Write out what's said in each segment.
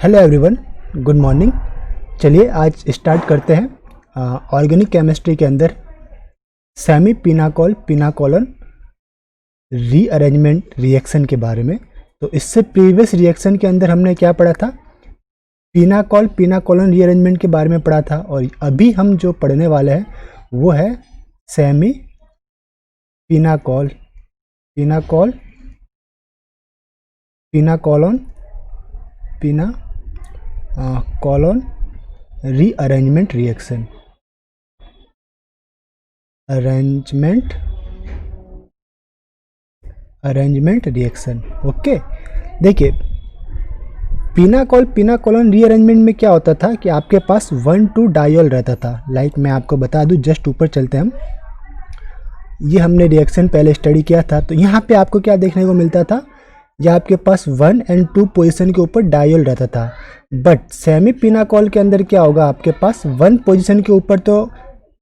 Hello everyone, good morning. चलिए आज start करते हैं ऑर्गेनिक केमिस्ट्री के अंदर सेमी पिनाकोलन रीअरेंजमेंट रिएक्शन के बारे में। तो इससे प्रीवियस रिएक्शन के अंदर हमने क्या पढ़ा था? पिनाकोलन रीअरेंजमेंट के बारे में पढ़ा था, और अभी हम जो पढ़ने वाले हैं वो है semi pinacolone rearrangement reaction. Arrangement reaction. Okay, देखिए पिनाकोलन रीअरेंजमेंट में क्या होता था कि आपके पास 1,2 डायोल रहता था। लाइक मैं आपको बता दूं, जस्ट ऊपर चलते हैं हम। ये हमने रिएक्शन पहले स्टडी किया था, तो यहाँ पे आपको क्या देखने को मिलता था, ये आपके पास 1 और 2 पोजीशन के ऊपर डायोल रहता था। बट सेमी पिनाकोल के अंदर क्या होगा, आपके पास 1 पोजीशन के ऊपर तो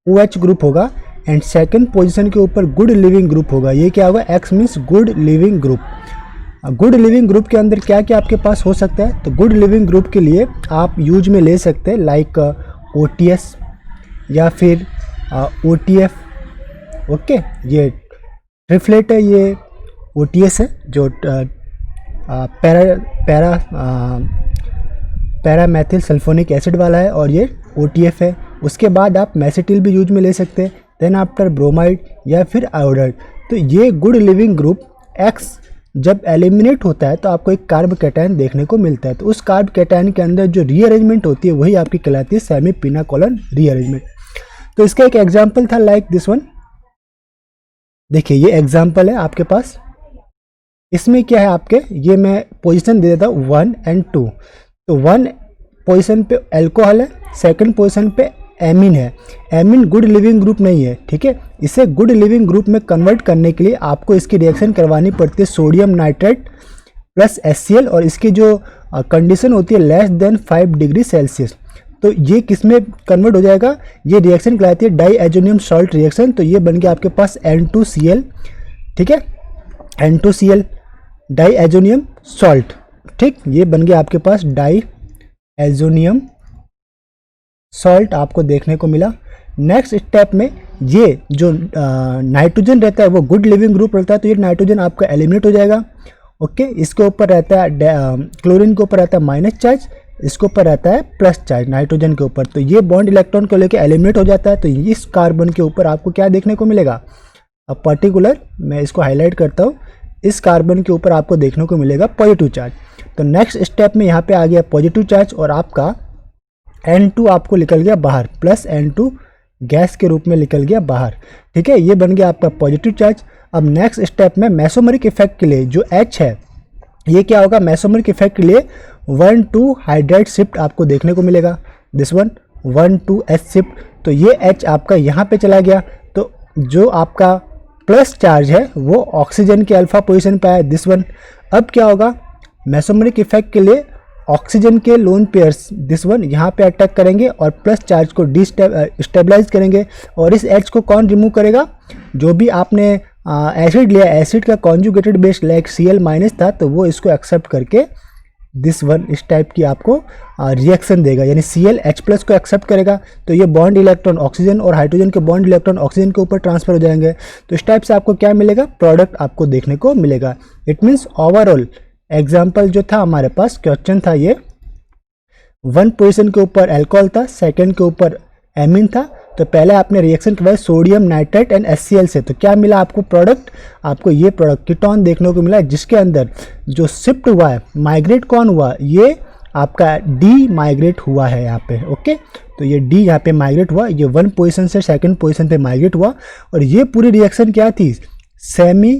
OH ग्रुप होगा एंड सेकंड पोजीशन के ऊपर गुड लिविंग ग्रुप होगा। ये क्या होगा, X means good leaving group. Good leaving group के अंदर क्या क्या आपके पास हो सकता है, तो गुड लिविंग ग्रुप के लिए आप यूज में ले सकते हैं लाइक OTS या फिर OTF। ओके, ये ट्रिफलेट है, ये OTS है जो पैरामेथिल सल्फोनिक एसिड वाला है, और ये OTF है। उसके बाद आप मैसेटिल भी यूज में ले सकते हैं, देन आफ्टर ब्रोमाइड या फिर आयोडाइड। तो ये गुड लिविंग ग्रुप X जब एलिमिनेट होता है तो आपको एक कार्ब कैटायन देखने को मिलता है। तो उस कार्ब कैटायन के अंदर जो रीअरेंजमेंट होती है वही आपकी कहलाती है सेमी पिनाकोलन रीअरेंजमेंट। तो इसका एक एग्जाम्पल था लाइक दिस वन। देखिए ये एग्जाम्पल है आपके पास। इसमें क्या है आपके, ये मैं पोजीशन दे देता हूँ 1 और 2। तो 1 पोजीशन पे अल्कोहल है, सेकंड पोजीशन पे एमीन है। एमीन गुड लिविंग ग्रुप नहीं है, ठीक है। इसे गुड लिविंग ग्रुप में कन्वर्ट करने के लिए आपको इसकी रिएक्शन करवानी पड़ती है सोडियम नाइट्रेट प्लस HCl, और इसकी जो कंडीशन होती है लेस देन 5 डिग्री सेल्सियस। तो ये किस में कन्वर्ट हो जाएगा, ये रिएक्शन कहलाती है डाईएजोनियम सॉल्ट रिएक्शन। तो ये बन गया आपके पास N2Cl, ठीक है, N2Cl डाईएजोनियम सॉल्ट, ठीक। ये बन गया आपके पास डाईएजोनियम सॉल्ट आपको देखने को मिला। नेक्स्ट स्टेप में ये जो नाइट्रोजन रहता है वो गुड लिविंग ग्रुप रहता है, तो ये नाइट्रोजन आपका एलिमिनेट हो जाएगा। ओके, इसके ऊपर रहता है क्लोरीन के ऊपर रहता है माइनस चार्ज, इसके ऊपर रहता है प्लस चार्ज नाइट्रोजन के ऊपर। तो ये बॉन्ड इलेक्ट्रॉन को लेकर एलिमिनेट हो जाता है। तो इस कार्बन के ऊपर आपको क्या देखने को मिलेगा, अब पर्टिकुलर मैं इसको हाईलाइट करता हूँ, इस कार्बन के ऊपर आपको देखने को मिलेगा पॉजिटिव चार्ज। तो नेक्स्ट स्टेप में यहाँ पे आ गया पॉजिटिव चार्ज, और आपका N2 आपको निकल गया बाहर, प्लस N2 गैस के रूप में निकल गया बाहर, ठीक है। ये बन गया आपका पॉजिटिव चार्ज। अब नेक्स्ट स्टेप में मेसोमरिक इफेक्ट के लिए जो H है, ये क्या होगा, मेसोमरिक इफेक्ट के लिए 1,2 हाइड्राइड शिफ्ट आपको देखने को मिलेगा। This one 1,2 H shift. तो ये H आपका यहाँ पे चला गया, तो जो आपका प्लस चार्ज है वो ऑक्सीजन के अल्फा पोजीशन पे आया, दिस वन। अब क्या होगा, मेसोमरिक इफेक्ट के लिए ऑक्सीजन के लोन पेयर्स दिस वन यहाँ पे अटैक करेंगे और प्लस चार्ज को स्टेबलाइज करेंगे। और इस H को कौन रिमूव करेगा, जो भी आपने एसिड लिया, एसिड का conjugated base like Cl minus था, तो वो इसको एक्सेप्ट करके दिस वन इस टाइप की आपको रिएक्शन देगा, यानी ClH+ को एक्सेप्ट करेगा। तो ये बॉन्ड इलेक्ट्रॉन ऑक्सीजन और हाइड्रोजन के बॉन्ड इलेक्ट्रॉन ऑक्सीजन के ऊपर ट्रांसफर हो जाएंगे। तो इस टाइप से आपको क्या मिलेगा, प्रोडक्ट आपको देखने को मिलेगा। इट मीन्स ओवरऑल एग्जाम्पल जो था हमारे पास क्वेश्चन था, ये 1 पोजीशन के ऊपर अल्कोहल था, सेकंड के ऊपर एमीन था। तो पहले आपने रिएक्शन करवाया सोडियम नाइट्रेट एंड HCl से, तो क्या मिला आपको प्रोडक्ट, आपको ये प्रोडक्ट कीटोन देखने को मिला, जिसके अंदर जो शिफ्ट हुआ है, माइग्रेट कौन हुआ, ये आपका D माइग्रेट हुआ है यहाँ पे। ओके, तो ये D यहाँ पे माइग्रेट हुआ, ये 1 पोजीशन से सेकंड पोजीशन पे माइग्रेट हुआ। और ये पूरी रिएक्शन क्या थी, semi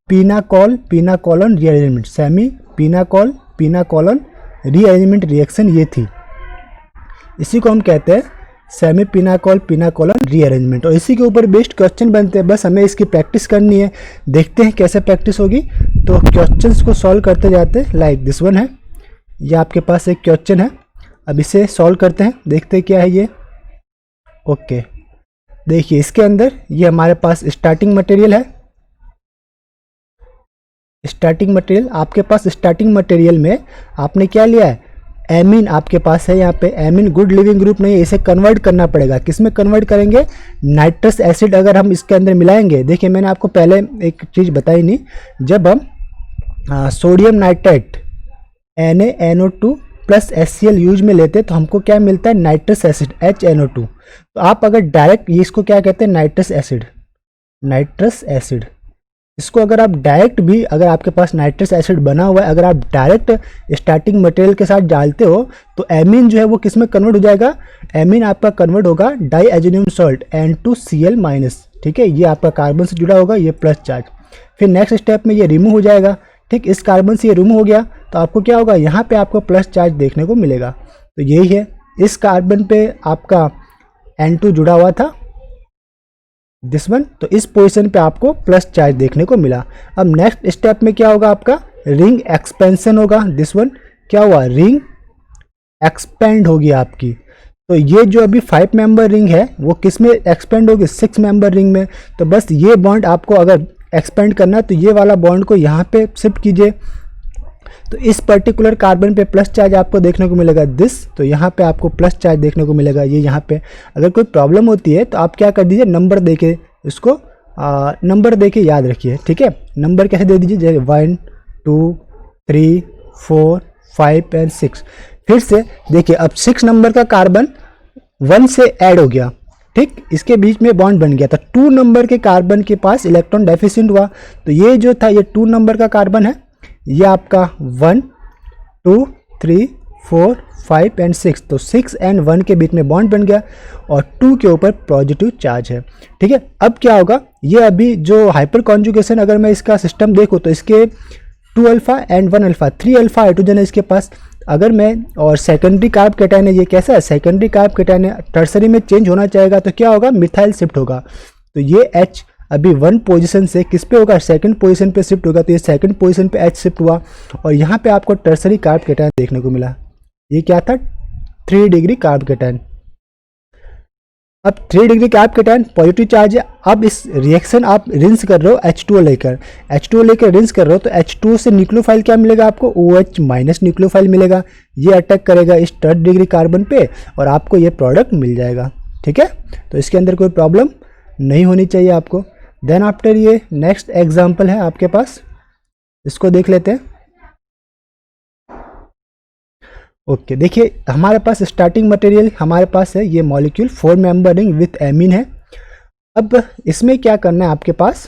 pinacolone rearrangement, semi pinacolone rearrangement reaction ये थी। इसी को हम कहते हैं सेमी पिनाकोलन रीअरेंजमेंट, और इसी के ऊपर बेस्ड क्वेश्चन बनते हैं। बस हमें इसकी प्रैक्टिस करनी है, देखते हैं कैसे प्रैक्टिस होगी। तो क्वेश्चंस को सॉल्व करते जाते हैं, लाइक दिस वन है, ये आपके पास एक क्वेश्चन है। अब इसे सॉल्व करते हैं, देखते हैं क्या है ये। ओके, देखिए इसके अंदर ये हमारे पास स्टार्टिंग मटेरियल है। स्टार्टिंग मटेरियल आपके पास, स्टार्टिंग मटेरियल में आपने क्या लिया है, एमीन आपके पास है, यहाँ पे एमीन गुड लिविंग ग्रुप नहीं है, इसे कन्वर्ट करना पड़ेगा। किस में कन्वर्ट करेंगे? नाइट्रस एसिड अगर हम इसके अंदर मिलाएंगे। देखिए मैंने आपको पहले एक चीज़ बताई नहीं, जब हम sodium nitrate NaNO2 plus HCl use में लेते हैं तो हमको क्या मिलता है? Nitrous acid HNO2। तो आप अगर डायरेक्ट, ये इसको क्या कहते हैं? Nitrous acid, nitrous acid. इसको अगर आप डायरेक्ट भी, अगर आपके पास नाइट्रस एसिड बना हुआ है, अगर आप डायरेक्ट स्टार्टिंग मटेरियल के साथ डालते हो तो एमीन जो है वो किस में कन्वर्ट हो जाएगा? एमीन आपका कन्वर्ट होगा डाईएजोनियम सॉल्ट N2Cl-। ठीक है, ये आपका कार्बन से जुड़ा होगा, ये प्लस चार्ज। फिर नेक्स्ट स्टेप में ये रिमूव हो जाएगा। ठीक, इस कार्बन से ये रिमूव हो गया तो आपको क्या होगा? यहाँ पे आपको प्लस चार्ज देखने को मिलेगा। तो यही है, इस कार्बन पे आपका N2 जुड़ा हुआ था, दिस वन, तो इस पोजीशन पे आपको प्लस चार्ज देखने को मिला। अब नेक्स्ट स्टेप में क्या होगा? आपका रिंग एक्सपेंशन होगा। दिस वन क्या हुआ? रिंग एक्सपेंड होगी आपकी। तो ये जो अभी 5 मेंबर रिंग है वो किस में एक्सपेंड होगी? 6 मेंबर रिंग में। तो बस ये बॉन्ड आपको अगर एक्सपेंड करना है तो ये वाला बॉन्ड को यहाँ पे शिफ्ट कीजिए। तो इस पर्टिकुलर कार्बन पे प्लस चार्ज आपको देखने को मिलेगा दिस, तो यहाँ पे आपको प्लस चार्ज देखने को मिलेगा ये यहाँ पे। अगर कोई प्रॉब्लम होती है तो आप क्या कर दीजिए? नंबर देके इसको नंबर देके याद रखिए। ठीक है, नंबर कैसे दे दीजिए? जैसे 1 2 3 4 5 एंड 6। फिर से देखिए, अब 6 नंबर का कार्बन 1 से ऐड हो गया। ठीक, इसके बीच में बॉन्ड बन गया था। 2 नंबर के कार्बन के पास इलेक्ट्रॉन डेफिशिएंट हुआ, तो ये जो था ये 2 नंबर का कार्बन है, ये आपका 1 2 3 4 5 एंड 6, तो 6 एंड 1 के बीच में बॉन्ड बन गया और 2 के ऊपर पॉजिटिव चार्ज है। ठीक है, अब क्या होगा? ये अभी जो हाइपर कॉन्जुगेशन, अगर मैं इसका सिस्टम देखूँ तो इसके 2 alpha and 1 alpha, 3 alpha hydrogen है इसके पास। अगर मैं, और सेकेंडरी कार्ब कैटायन है, ये कैसा है? सेकेंडरी कार्ब कैटायन है, टर्सरी में चेंज होना चाहेगा तो क्या होगा? मिथाइल शिफ्ट होगा। तो ये H अभी 1 पोजीशन से किस पे होगा? सेकंड पोजीशन पे शिफ्ट होगा, तो ये सेकंड पोजीशन पे H शिफ्ट हुआ और यहाँ पे आपको टर्सरी कार्ब कैटायन देखने को मिला। ये क्या था? 3 डिग्री कार्ब कैटायन। अब 3 degree carb cation positive charge है। अब इस रिएक्शन आप रिंस कर रहे हो H2O लेकर, H2O लेकर रिंस कर रहे हो तो H2O से न्यूक्लियोफाइल क्या मिलेगा आपको? OH माइनस न्यूक्लियोफाइल मिलेगा। ये अटैक करेगा इस 3 डिग्री कार्बन पे और आपको ये प्रोडक्ट मिल जाएगा। ठीक है, तो इसके अंदर कोई प्रॉब्लम नहीं होनी चाहिए आपको। देन आफ्टर ये नेक्स्ट एग्जाम्पल है आपके पास, इसको देख लेते हैं। ओके, देखिए हमारे पास स्टार्टिंग मटेरियल हमारे पास है, ये molecule 4 member ring with amine है। अब इसमें क्या करना है आपके पास?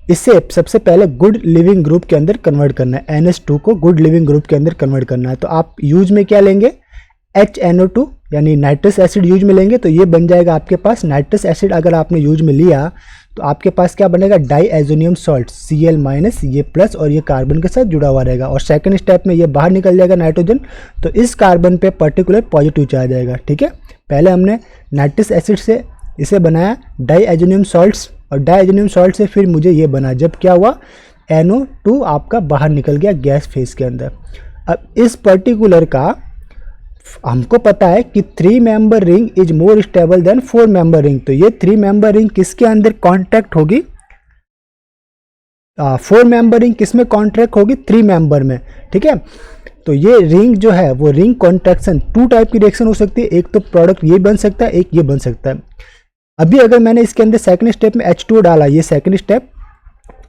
इससे सबसे पहले गुड लिविंग ग्रुप के अंदर कन्वर्ट करना है, NH2 को गुड लिविंग ग्रुप के अंदर कन्वर्ट करना है। तो आप यूज में क्या लेंगे? HNO2 यानी नाइट्रस एसिड यूज में लेंगे, तो ये बन जाएगा आपके पास नाइट्रस एसिड। अगर आपने यूज में लिया तो आपके पास क्या बनेगा? डाईएजोनियम सॉल्ट Cl-, ये प्लस और ये कार्बन के साथ जुड़ा हुआ रहेगा और सेकंड स्टेप में ये बाहर निकल जाएगा नाइट्रोजन, तो इस कार्बन पे पर्टिकुलर पॉजिटिव चार्ज आएगा। ठीक है, पहले हमने नाइट्रस एसिड से इसे बनाया डाईएजोनियम सॉल्ट्स और डाईएजोनियम सॉल्ट से फिर मुझे ये बना, जब क्या हुआ? NO2 आपका बाहर निकल गया गैस फेज के अंदर। अब इस पर्टिकुलर का हमको पता है कि 3 member ring is more stable then 4 member ring, तो ये 3 मेंबर रिंग किसके अंदर कॉन्ट्रैक्ट होगी? 4 मेंबर रिंग किस में कॉन्ट्रैक्ट होगी? 3 मेंबर में। ठीक है, तो ये रिंग जो है वो रिंग कॉन्ट्रैक्शन 2 टाइप की रिएक्शन हो सकती है, एक तो प्रोडक्ट ये बन सकता है, एक ये बन सकता है। अभी अगर मैंने इसके अंदर सेकंड स्टेप में H2O डाला, ये सेकंड स्टेप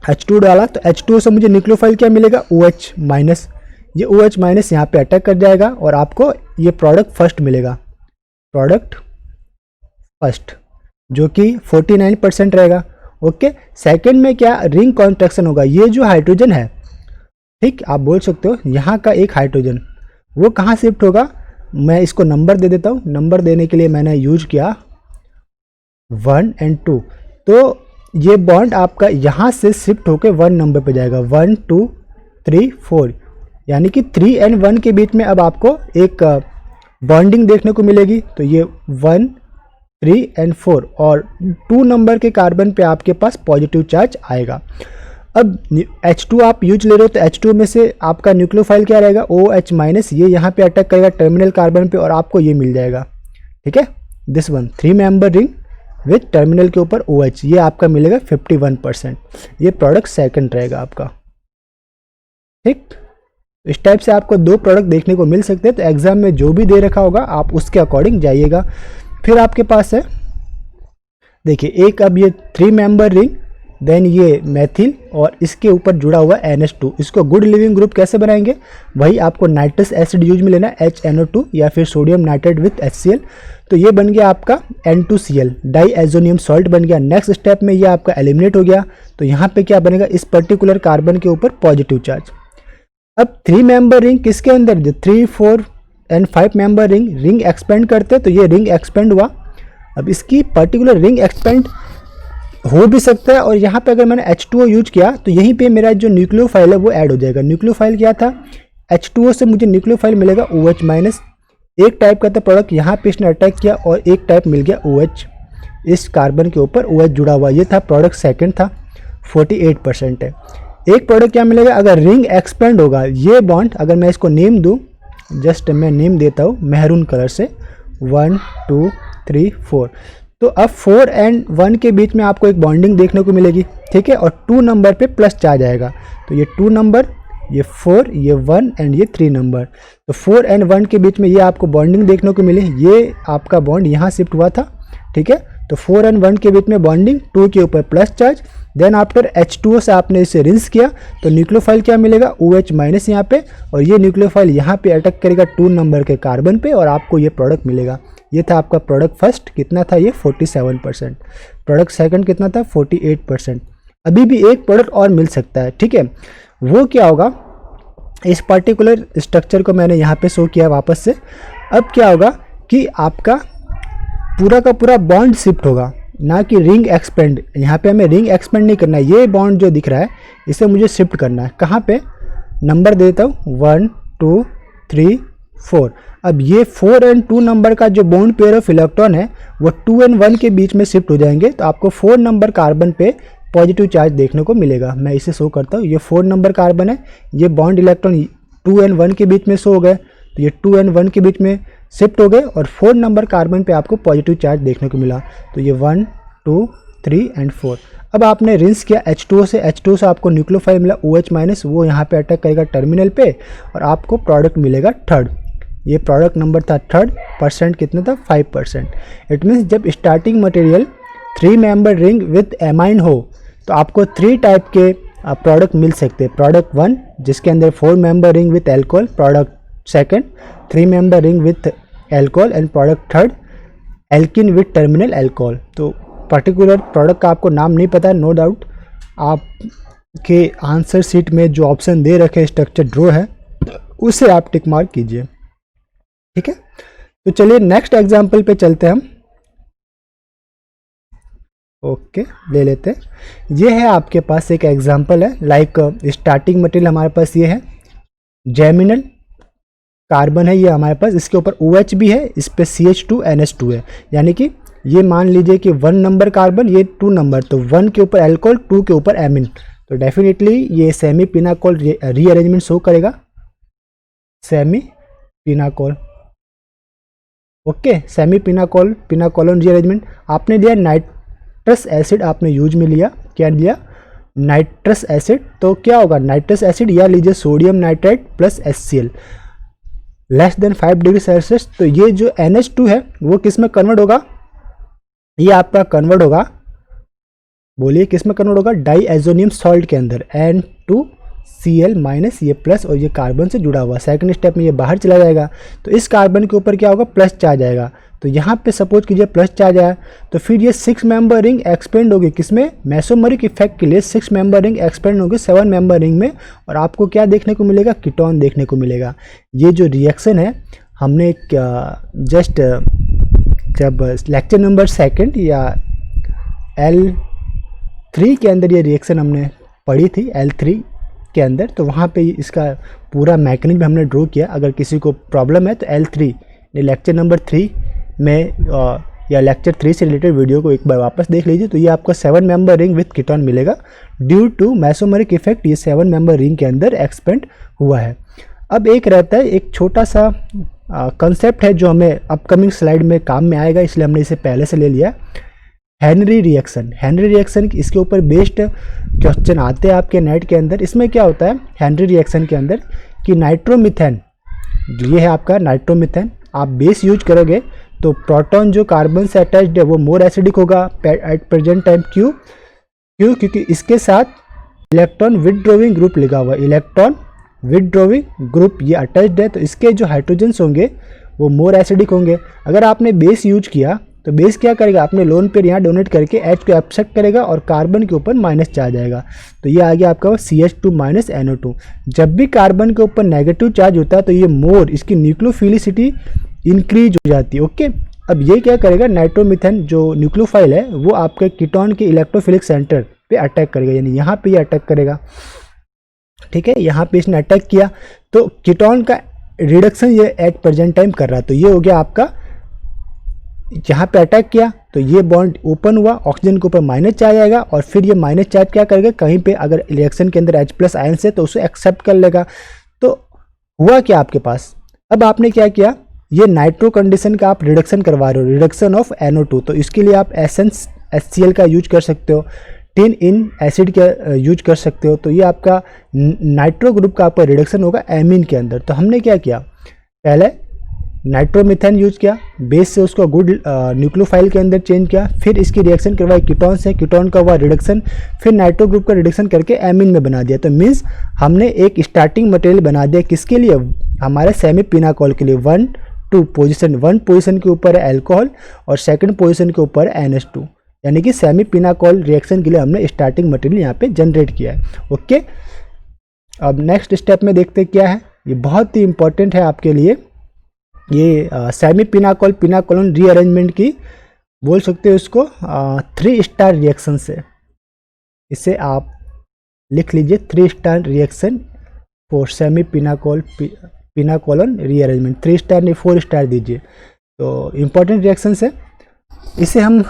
H2O डाला तो H2O से मुझे न्यूक्लियोफाइल क्या मिलेगा? OH माइनस, ये OH माइनस यहाँ पे अटैक कर जाएगा और आपको ये प्रोडक्ट फर्स्ट मिलेगा, प्रोडक्ट फर्स्ट, जो कि 49% रहेगा। ओके, सेकंड में क्या? रिंग कॉन्ट्रैक्शन होगा। ये जो हाइड्रोजन है, ठीक, आप बोल सकते हो यहाँ का एक हाइड्रोजन, वो कहाँ शिफ्ट होगा? मैं इसको नंबर दे देता हूँ। नंबर देने के लिए मैंने यूज किया 1 एंड 2, तो ये बॉन्ड आपका यहाँ से शिफ्ट होकर 1 नंबर पे जाएगा। 1 2 3 4, यानी कि 3 एंड 1 के बीच में अब आपको एक बॉन्डिंग देखने को मिलेगी। तो ये 1 3 एंड 4 और 2 नंबर के कार्बन पे आपके पास पॉजिटिव चार्ज आएगा। अब H2 आप यूज ले रहे हो तो H2 में से आपका न्यूक्लियोफाइल क्या रहेगा? OH माइनस, ये यहाँ पे अटैक करेगा टर्मिनल कार्बन पे और आपको ये मिल जाएगा। ठीक है, this one 3 member ring with terminal के ऊपर OH, ये आपका मिलेगा 51%। ये प्रोडक्ट सेकंड रहेगा आपका। ठीक, इस टाइप से आपको 2 प्रोडक्ट देखने को मिल सकते हैं। तो एग्जाम में जो भी दे रखा होगा आप उसके अकॉर्डिंग जाइएगा। फिर आपके पास है, देखिए एक अब ये 3 मेंबर रिंग, देन ये मेथिल और इसके ऊपर जुड़ा हुआ NH2। इसको गुड लिविंग ग्रुप कैसे बनाएंगे, वही आपको नाइट्रस एसिड यूज में लेना, HNO2 या फिर सोडियम नाइट्रेट विथ HCl। तो ये बन गया आपका N2Cl, डाईएजोनियम सॉल्ट बन गया। नेक्स्ट स्टेप में ये आपका एलिमिनेट हो गया। तो यहाँ पे क्या बनेगा, इस पर्टिकुलर कार्बन के ऊपर पॉजिटिव चार्ज। अब 3 मेंबर रिंग किसके अंदर, जो 3, 4 एंड 5 मेंबर रिंग एक्सपेंड करते हैं, तो ये रिंग एक्सपेंड हुआ। अब इसकी पर्टिकुलर रिंग एक्सपेंड हो भी सकता है, और यहाँ पे अगर मैंने H2O यूज किया तो यहीं पे मेरा जो न्यूक्लियोफाइल है वो ऐड हो जाएगा। न्यूक्लियोफाइल क्या था, H2O से मुझे न्यूक्लियोफाइल मिलेगा OH-। एक टाइप का था प्रोडक्ट, यहाँ पे इसने अटैक किया और एक टाइप मिल गया OH, इस कार्बन के ऊपर OH जुड़ा हुआ। ये था प्रोडक्ट सेकंड था, 48% है। एक प्रोडक्ट क्या मिलेगा, अगर रिंग एक्सपेंड होगा, ये बॉन्ड अगर मैं इसको नेम दूँ, जस्ट मैं नेम देता हूँ मैरून कलर से, 1 2 3 4। तो अब 4 एंड 1 के बीच में आपको एक बॉन्डिंग देखने को मिलेगी, ठीक है, और 2 नंबर पे प्लस चार्ज आएगा। तो ये 2 नंबर, ये 4, ये 1 एंड ये 3 नंबर। तो 4 एंड 1 के बीच में ये आपको बॉन्डिंग देखने को मिली। ये आपका बॉन्ड यहाँ शिफ्ट हुआ था, ठीक है। तो 4 एंड 1 के बीच में बॉन्डिंग, 2 के ऊपर plus charge. Then after H2O से आपने इसे रिंस किया तो न्यूक्लियोफाइल क्या मिलेगा, OH- यहाँ पे, और ये न्यूक्लियोफाइल यहाँ पे अटैक करेगा 2 नंबर के कार्बन पे और आपको ये प्रोडक्ट मिलेगा। ये था आपका प्रोडक्ट फर्स्ट, कितना था ये 47%। प्रोडक्ट सेकंड कितना था 48%। अभी भी एक प्रोडक्ट और मिल सकता है, ठीक है। वो क्या होगा, इस पर्टिकुलर स्ट्रक्चर को मैंने यहाँ पे शो किया वापस से। अब क्या होगा कि आपका पूरा का पूरा बॉन्ड शिफ्ट होगा, ना कि रिंग एक्सपेंड। यहाँ पे हमें रिंग एक्सपेंड नहीं करना है, ये बॉन्ड जो दिख रहा है इसे मुझे शिफ्ट करना है। कहाँ पे, नंबर देता हूँ 1 2 3 4। अब ये 4 एंड 2 नंबर का जो बॉन्ड पेयर ऑफ इलेक्ट्रॉन है वो 2 एंड 1 के बीच में शिफ्ट हो जाएंगे। तो आपको 4 नंबर कार्बन पे पॉजिटिव चार्ज देखने को मिलेगा। मैं इसे शो करता हूँ, ये 4 नंबर कार्बन है, ये बॉन्ड इलेक्ट्रॉन 2 एंड 1 के बीच में शो हो गए। तो ये 2 एंड 1 के बीच में शिफ्ट हो गए और 4 नंबर कार्बन पे आपको पॉजिटिव चार्ज देखने को मिला। तो ये 1 2 3 एंड 4। अब आपने रिंस किया H2O से आपको न्यूक्लियोफाइल मिला OH-, वो यहाँ पे अटैक करेगा टर्मिनल पे और आपको प्रोडक्ट मिलेगा थर्ड। ये प्रोडक्ट नंबर था थर्ड, परसेंट कितना था 5%। इट मीन्स जब starting material 3 member ring with amine हो तो आपको 3 टाइप के प्रोडक्ट मिल सकते हैं। प्रोडक्ट 1 जिसके अंदर 4 member ring with alcohol, product second 3 member ring with alcohol and product third alkene with terminal alcohol. तो पर्टिकुलर प्रोडक्ट का आपको नाम नहीं पता है, नो डाउट आपके आंसर शीट में जो ऑप्शन दे रखे स्ट्रक्चर ड्रॉ है उसे आप टिक मार्क कीजिए, ठीक है। तो चलिए नेक्स्ट एग्जाम्पल पे चलते हैं हम। ओके ले लेते हैं। ये है आपके पास एक एग्जाम्पल है, लाइक स्टार्टिंग मटेरियल हमारे पास ये है, जेमिनल कार्बन है ये हमारे पास, इसके ऊपर OH भी है, इस पे CH2NH2 है। यानी कि ये मान लीजिए कि 1 नंबर कार्बन, ये 2 नंबर, तो 1 के ऊपर एल्कोहल, 2 के ऊपर एमिन। तो डेफिनेटली ये सेमी पिनाकोल रीअरेंजमेंट शो करेगा, semi pinacol. Okay, semi pinacol pinacolone rearrangement. आपने दिया नाइट्रस एसिड, आपने यूज में लिया, क्या दिया नाइट्रस एसिड। तो क्या होगा, नाइट्रस एसिड या लीजिए sodium nitrite plus HCl less than 5 degree Celsius. तो ये जो NH2 है वो किस में कन्वर्ट होगा, ये आपका कन्वर्ट होगा, बोलिए किस में कन्वर्ट होगा, डाईएजोनियम सॉल्ट के अंदर, N2Cl- ये प्लस और ये कार्बन से जुड़ा हुआ। सेकंड स्टेप में ये बाहर चला जाएगा तो इस कार्बन के ऊपर क्या होगा, प्लस चार्ज आएगा। तो यहाँ पे सपोज कीजिए प्लस चार्ज आया तो फिर ये 6 मेंबर रिंग एक्सपेंड होगी, किसमें, मेसोमेरिक इफेक्ट के लिए 6 मेंबर रिंग एक्सपेंड होगी 7 मेंबर रिंग में, और आपको क्या देखने को मिलेगा, कीटोन देखने को मिलेगा। ये जो रिएक्शन है हमने जस्ट जब लेक्चर नंबर 2 या L3 के अंदर ये रिएक्शन हमने पढ़ी थी, L3 के अंदर, तो वहाँ पे इसका पूरा मैकेनिज्म हमने ड्रॉ किया। अगर किसी को प्रॉब्लम है तो L3 लेक्चर नंबर 3 में या लेक्चर 3 से रिलेटेड वीडियो को एक बार वापस देख लीजिए। तो ये आपको 7 मेंबर रिंग विथ कीटोन मिलेगा ड्यू टू मेसोमेरिक इफेक्ट, ये 7 मेंबर रिंग के अंदर एक्सपेंड हुआ है। अब एक रहता है, एक छोटा सा कंसेप्ट है जो हमें अपकमिंग स्लाइड में काम में आएगा, इसलिए हमने इसे पहले से ले लिया, हेनरी रिएक्शन। हेनरी रिएक्शन इसके ऊपर बेस्ड क्वेश्चन आते हैं आपके नेट के अंदर। इसमें क्या होता है हेनरी रिएक्शन के अंदर कि नाइट्रोमीथेन, ये है आपका नाइट्रोमीथेन, आप बेस यूज करोगे तो प्रोटॉन जो कार्बन से अटैच्ड है वो मोर एसिडिक होगा एट प्रेजेंट टाइम। क्यों? क्योंकि इसके साथ इलेक्ट्रॉन विदड्रॉइंग ग्रुप लिखा हुआ है, इलेक्ट्रॉन विदड्रॉइंग ग्रुप ये अटैच्ड है, तो इसके जो हाइड्रोजन्स होंगे वो मोर एसिडिक होंगे। अगर आपने बेस यूज किया तो बेस क्या करेगा, अपने लोन पेयर यहाँ डोनेट करके H को एब्सेक्ट करेगा और कार्बन के ऊपर माइनस चार्ज आएगा, तो ये आ गया आपका CH2 माइनस NO2। जब भी कार्बन के ऊपर नेगेटिव चार्ज होता है तो ये मोर, इसकी न्यूक्लियोफिलिसिटी इंक्रीज हो जाती है। ओके, अब ये क्या करेगा, नाइट्रोमीथेन जो न्यूक्लियोफाइल है वो आपके कीटोन के इलेक्ट्रोफिलिक सेंटर पे अटैक करेगा, यानी यहाँ पे ये अटैक करेगा। ठीक है, यहाँ पे इसने अटैक किया तो कीटोन का रिडक्शन ये एट प्रेजेंट टाइम कर रहा है, तो ये हो गया आपका, यहाँ पे अटैक किया तो ये बॉन्ड ओपन हुआ, ऑक्सीजन के ऊपर माइनस चार्ज आएगा और फिर ये माइनस चार्ज क्या करेगा, कहीं पे अगर रिएक्शन के अंदर H+ आयन से तो उसे एक्सेप्ट कर लेगा। तो हुआ क्या आपके पास, अब आपने क्या किया, ये नाइट्रो कंडीशन का आप रिडक्शन करवा रहे हो, रिडक्शन ऑफ NO2, तो इसके लिए आप एसेंस HCl का यूज कर सकते हो, टिन इन एसिड का यूज कर सकते हो, तो ये आपका नाइट्रो ग्रुप का आपका रिडक्शन होगा एमीन के अंदर। तो हमने क्या किया, पहले नाइट्रोमीथेन यूज किया, बेस से उसको गुड न्यूक्लियोफाइल के अंदर चेंज किया, फिर इसकी रिएक्शन करवाई कीटोन से, कीटोन का हुआ रिडक्शन, फिर नाइट्रो ग्रुप का रिडक्शन करके एमीन में बना दिया। तो मीन्स हमने एक स्टार्टिंग मटेरियल बना दिया, किसके लिए, हमारे सेमी पिनाकोल के लिए। 1 पोजीशन के ऊपर है अल्कोहल और सेकंड पोजीशन के ऊपर है NH2, यानी कि सेमी पिनाकोल रिएक्शन के लिए हमने स्टार्टिंग मटेरियल यहाँ पे जनरेट किया है। ओके, अब नेक्स्ट स्टेप में देखते क्या है, ये बहुत ही इंपॉर्टेंट है आपके लिए, ये सेमी पिनाकोल पिनाकोलन रीअरेंजमेंट की बोल सकते हो इसको 3 स्टार रिएक्शन से, इसे आप लिख लीजिए 3 star reaction for semi pinacolone rearrangement, 3 star नहीं 4 स्टार दीजिए। तो इम्पॉर्टेंट रिएक्शन है, इसे हम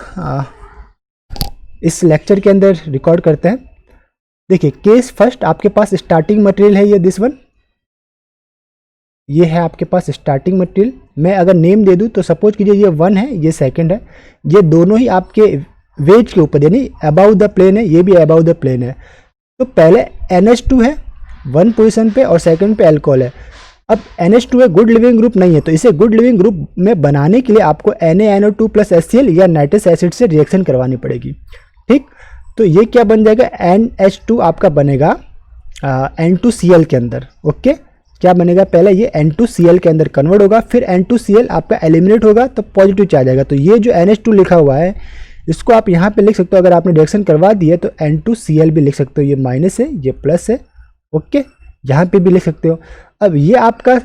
इस लेक्चर के अंदर रिकॉर्ड करते हैं। देखिए केस फर्स्ट, आपके पास स्टार्टिंग मटेरियल है ये दिस वन, ये है आपके पास स्टार्टिंग मटेरियल। मैं अगर नेम दे दूं तो सपोज कीजिए ये 1 है, ये सेकंड है, ये दोनों ही आपके वेज के ऊपर यानी अबाउ द प्लेन है, ये भी अबाउ द प्लेन है। तो पहले NH2 है 1 पोजीशन पे और सेकंड पे अल्कोहल है। अब NH2 है, गुड लिविंग ग्रुप नहीं है, तो इसे गुड लिविंग ग्रुप में बनाने के लिए आपको NaNO2 प्लस HCl या नाइट्रस एसिड से रिएक्शन करवानी पड़ेगी। ठीक, तो ये क्या बन जाएगा, NH2 आपका बनेगा N2Cl के अंदर। ओके, क्या बनेगा, पहले ये N2Cl के अंदर कन्वर्ट होगा, फिर N2Cl आपका एलिमिनेट होगा तो पॉजिटिव चार्ज आएगा। तो ये जो NH2 लिखा हुआ है इसको आप यहाँ पे लिख सकते हो, अगर आपने रिएक्शन करवा दी है तो N2Cl भी लिख सकते हो, ये माइनस है ये प्लस है। ओके, यहाँ पे भी लिख सकते हो। अब ये आपका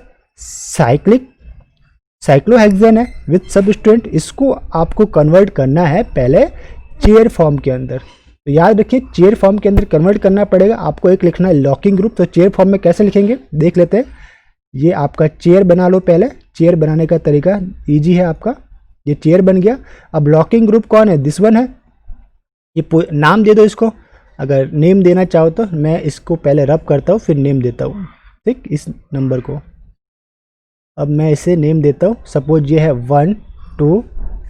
साइक्लोहेक्सेन है विथ सबस्टिट्यूएंट, इसको आपको कन्वर्ट करना है पहले चेयर फॉर्म के अंदर। तो याद रखिए चेयर फॉर्म के अंदर कन्वर्ट करना पड़ेगा आपको, एक लिखना है लॉकिंग ग्रुप। तो चेयर फॉर्म में कैसे लिखेंगे देख लेते हैं। ये आपका चेयर बना लो, पहले चेयर बनाने का तरीका इजी है आपका, ये चेयर बन गया। अब लॉकिंग ग्रुप कौन है, दिस वन है, ये नाम दे दो इसको, अगर नेम देना चाहो तो मैं इसको पहले रब करता हूँ फिर नेम देता हूँ। ठीक, इस नंबर को अब मैं इसे नेम देता हूँ, सपोज ये है 1 2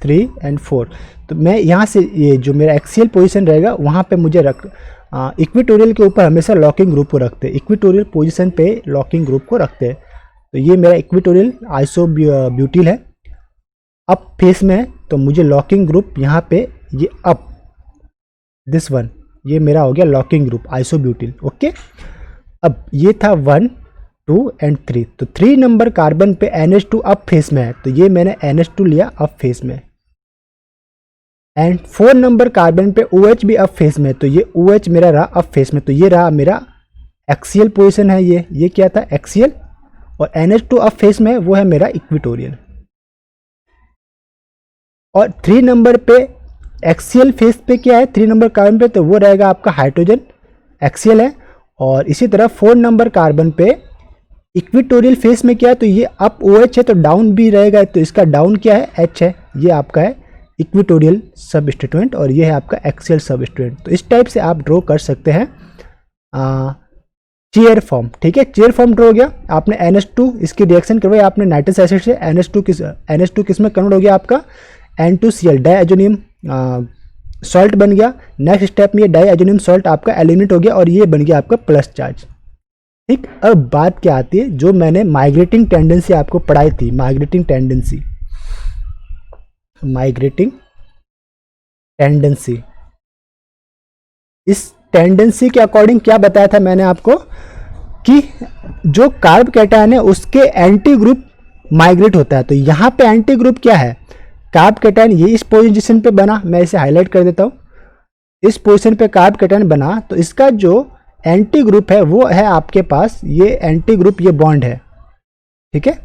3 एंड 4। तो मैं यहाँ से ये जो मेरा एक्सियल पोजीशन रहेगा वहाँ पे मुझे इक्वेटोरियल के ऊपर हमेशा लॉकिंग ग्रुप को रखते हैं, इक्वेटोरियल पोजीशन पे लॉकिंग ग्रुप को रखते हैं। तो ये मेरा इक्वेटोरियल आइसोब्यूटिल है, अप फेस में है, तो मुझे लॉकिंग ग्रुप यहाँ पे ये अप दिस वन, ये मेरा हो गया लॉकिंग ग्रुप आइसोब्यूटिल। ओके, अब ये था 1 2 एंड 3, तो 3 नंबर कार्बन पे NH2 अप फेस में है, तो ये मैंने NH2 लिया अप फेस में। एंड 4 नंबर कार्बन पे OH भी अप फेस में, तो ये OH मेरा रहा अप फेस में, तो ये रहा मेरा एक्सियल पोजीशन है। ये क्या था एक्सियल, और NH2 अप फेस में वो है मेरा इक्वेटोरियल। और 3 नंबर पे एक्सियल फेस पे क्या है, 3 नंबर कार्बन पे, तो वो रहेगा आपका हाइड्रोजन एक्सियल है। और इसी तरह 4 नंबर कार्बन पे इक्वेटोरियल फेस में क्या है, तो ये अप OH है तो डाउन भी रहेगा, तो इसका डाउन क्या है H है, ये आपका है इक्वेटोरियल सबस्टिट्यूएंट और ये है आपका एक्सियल सबस्टिट्यूएंट। तो इस टाइप से आप ड्रॉ कर सकते हैं चेयर फॉर्म। ठीक है, चेयर फॉर्म ड्रॉ हो गया, आपने NH2 इसकी रिएक्शन करवाई आपने नाइट्रस एसिड से, NH2 किस में कन्वर्ट हो गया आपका N2Cl डाइएजोनियम सॉल्ट बन गया। नेक्स्ट स्टेप में ये डाइएजोनियम सॉल्ट आपका एलिमिनेट हो गया और ये बन गया आपका प्लस चार्ज। ठीक, अब बात क्या आती है, जो मैंने माइग्रेटिंग टेंडेंसी आपको पढ़ाई थी, माइग्रेटिंग टेंडेंसी, माइग्रेटिंग टेंडेंसी, इस टेंडेंसी के अकॉर्डिंग क्या बताया था मैंने आपको कि जो कार्ब कैटायन है उसके एंटी ग्रुप माइग्रेट होता है। तो यहाँ पे एंटी ग्रुप क्या है, कार्ब कैटायन ये इस पोजीशन पे बना, मैं इसे हाईलाइट कर देता हूँ, इस पोजीशन पे कार्ब कैटायन बना, तो इसका जो एंटी ग्रुप है वो है आपके पास ये एंटी ग्रुप, ये बॉन्ड है, ठीक है,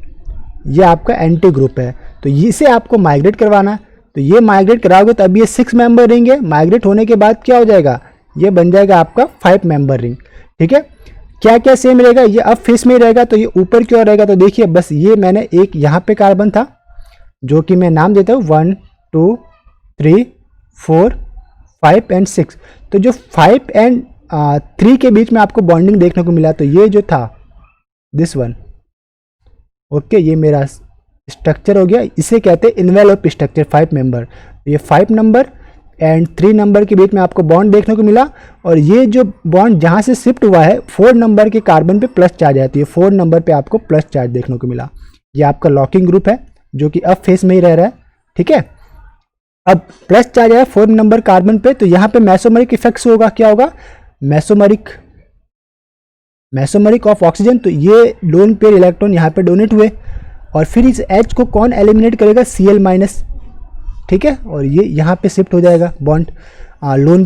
ये आपका एंटी ग्रुप है। तो इसे आपको माइग्रेट करवाना है, तो ये माइग्रेट कराओगे तो अब ये 6 मेंबर रिंग है, माइग्रेट होने के बाद क्या हो जाएगा, ये बन जाएगा आपका 5 मेंबर रिंग, ठीक है। क्या क्या सेम रहेगा, ये अब फेस में ही रहेगा, तो ये ऊपर क्यों रहेगा, तो देखिए बस ये मैंने एक यहाँ पे कार्बन था जो कि मैं नाम देता हूँ 1 2 3 4 5 एंड 6, तो जो 5 एंड 3 के बीच में आपको बॉन्डिंग देखने को मिला, तो ये जो था दिस वन, ओके, ये मेरा स्ट्रक्चर हो गया, इसे कहते हैं इन्वेलप स्ट्रक्चर 5 मेंबर। ये 5 नंबर एंड 3 नंबर के बीच में आपको बॉन्ड देखने को मिला, और ये जो बॉन्ड जहाँ से शिफ्ट हुआ है 4 नंबर के कार्बन पे प्लस चार्ज आती है, 4 नंबर पे आपको प्लस चार्ज देखने को मिला। ये आपका लॉकिंग ग्रुप है जो कि अब फेस में ही रह रहा है, ठीक है। अब प्लस चार्ज आया 4 नंबर कार्बन पे, तो यहाँ पे मेसोमरिक इफेक्ट्स होगा, क्या होगा, मेसोमरिक ऑफ ऑक्सीजन, तो ये लोन पेयर इलेक्ट्रॉन यहाँ पे डोनेट हुए, और फिर इस H को कौन एलिमिनेट करेगा, Cl-, ठीक है, और ये यहाँ पे शिफ्ट हो जाएगा बॉन्ड, लोन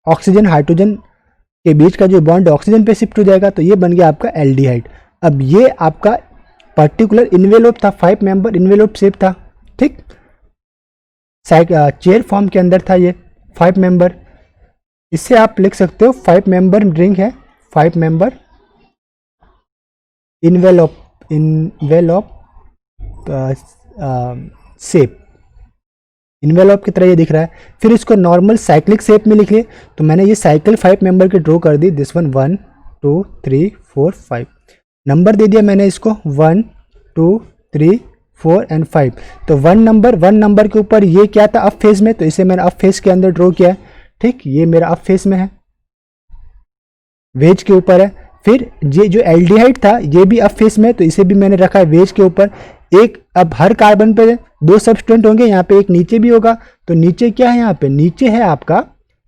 ऑक्सीजन हाइड्रोजन के बीच का जो बॉन्ड ऑक्सीजन पे शिफ्ट हो जाएगा, तो ये बन गया आपका एल्डिहाइड। अब ये आपका पर्टिकुलर इन्वेलोप था, 5 मेंबर इन्वेलोप शेप था, ठीक, चेयर फॉर्म के अंदर था ये 5 मेंबर, इससे आप लिख सकते हो 5 मेंबर रिंग है, 5 मेंबर इन्वेलोप शेप, इन्वेलॉप की तरह ये दिख रहा है। फिर इसको नॉर्मल साइक्लिक शेप में लिख लिए, तो मैंने ये साइकिल 5 मेंबर की ड्रॉ कर दी, दिस वन 1 2 3 4 5, नंबर दे दिया मैंने इसको 1 2 3 4 एंड 5। तो 1 नंबर के ऊपर ये क्या था, अप फेज में, तो इसे मैंने अप फेज के अंदर ड्रॉ किया है, ठीक, ये मेरा अप फेज में है, वेज के ऊपर है। फिर ये जो एल्डिहाइड था ये भी अप फेस में, तो इसे भी मैंने रखा है वेज के ऊपर। एक, अब हर कार्बन पे 2 सब्सटेंट होंगे, यहाँ पे एक नीचे भी होगा, तो नीचे क्या है, यहाँ पे नीचे है आपका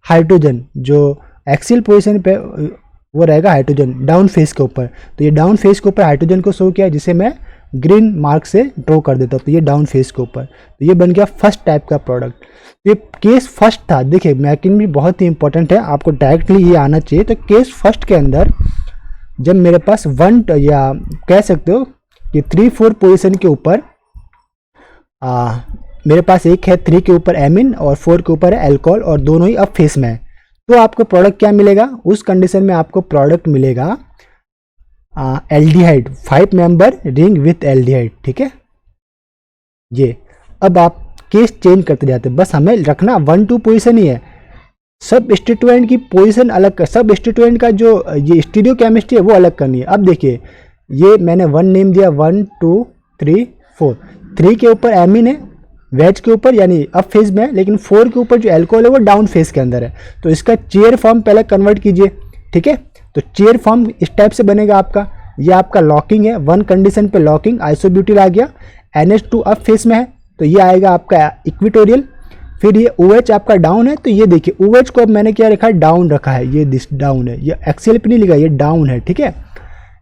हाइड्रोजन, जो एक्सियल पोजीशन पे वो रहेगा हाइड्रोजन डाउन फेस के ऊपर, तो ये डाउन फेस के ऊपर हाइड्रोजन को शो किया, जिसे मैं ग्रीन मार्क से ड्रॉ कर देता हूँ, तो ये डाउन फेस के ऊपर, तो ये बन गया फर्स्ट टाइप का प्रोडक्ट। ये केस फर्स्ट था, देखिए मैकिंग भी बहुत ही इंपॉर्टेंट है, आपको डायरेक्टली ये आना चाहिए। तो केस फर्स्ट के अंदर जब मेरे पास 1 या कह सकते हो कि 3-4 पोजीशन के ऊपर मेरे पास एक है 3 के ऊपर एमिन और 4 के ऊपर है अल्कोहल, और दोनों ही अब फेस में है, तो आपको प्रोडक्ट क्या मिलेगा, उस कंडीशन में आपको प्रोडक्ट मिलेगा aldehyde, 5 member ring with aldehyde, ठीक है। ये अब आप केस चेंज करते जाते हैं, बस हमें रखना 1-2 पोजीशन ही है, सब स्टेटमेंट की पोजीशन अलग कर, सब स्टेटमेंट का जो ये स्टीरियो केमिस्ट्री है वो अलग करनी है। अब देखिए ये मैंने 1 नेम दिया, 1 2 3 4, 3 के ऊपर एमिन है वेज के ऊपर यानी अप फेज में है, लेकिन 4 के ऊपर जो एल्कोहल है वो डाउन फेज के अंदर है, तो इसका चेयर फॉर्म पहले कन्वर्ट कीजिए, ठीक है। तो चेयर फॉर्म इस टाइप से बनेगा आपका, ये आपका लॉकिंग है, 1 कंडीशन पे लॉकिंग आइसोब्यूटिल आ गया, NH2 अप फेज में है, तो ये आएगा आपका इक्विटोरियल। फिर ये OH आपका डाउन है, तो ये देखिए OH को अब मैंने क्या रखा है, डाउन रखा है, ये दिस डाउन है, ये एक्सियल पे नहीं लिखा, ये डाउन है, ठीक है।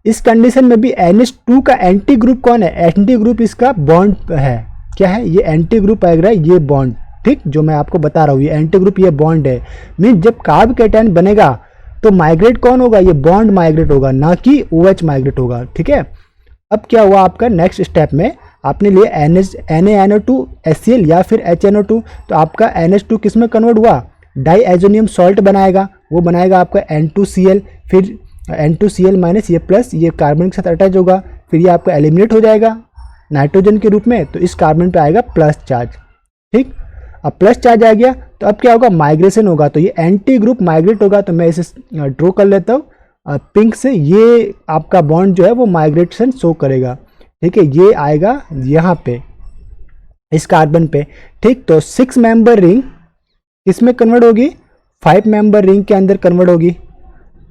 इस कंडीशन में भी NH2 का एंटी ग्रुप कौन है, एंटी ग्रुप इसका बॉन्ड है, क्या है, ये एंटी ग्रुप आएगा, ये बॉन्ड, ठीक, जो मैं आपको बता रहा हूँ ये एंटी ग्रुप, ये बॉन्ड है। मीन जब कार्ब कैटायन बनेगा तो माइग्रेट कौन होगा, ये बॉन्ड माइग्रेट होगा, ना कि OH माइग्रेट होगा, ठीक है। अब क्या हुआ आपका नेक्स्ट स्टेप में आपने लिए NaNO2 HCl या फिर HNO2, तो आपका NH2 किस में कन्वर्ट हुआ, डाईएजोनियम सॉल्ट बनाएगा, वो बनाएगा आपका N2Cl, फिर N2Cl माइनस ये प्लस ये कार्बन के साथ अटैच होगा, फिर ये आपका एलिमिनेट हो जाएगा नाइट्रोजन के रूप में, तो इस कार्बन पे आएगा प्लस चार्ज, ठीक। अब प्लस चार्ज आ गया तो अब क्या होगा, माइग्रेशन होगा, तो ये एंटी ग्रुप माइग्रेट होगा, तो मैं इसे ड्रॉ कर लेता हूँ पिंक से, ये आपका बॉन्ड जो है वो माइग्रेशन शो करेगा, ठीक है, ये आएगा यहाँ पे इस कार्बन पे, ठीक। तो 6 मेंबर रिंग किस में कन्वर्ट होगी, 5 मेंबर रिंग के अंदर कन्वर्ट होगी,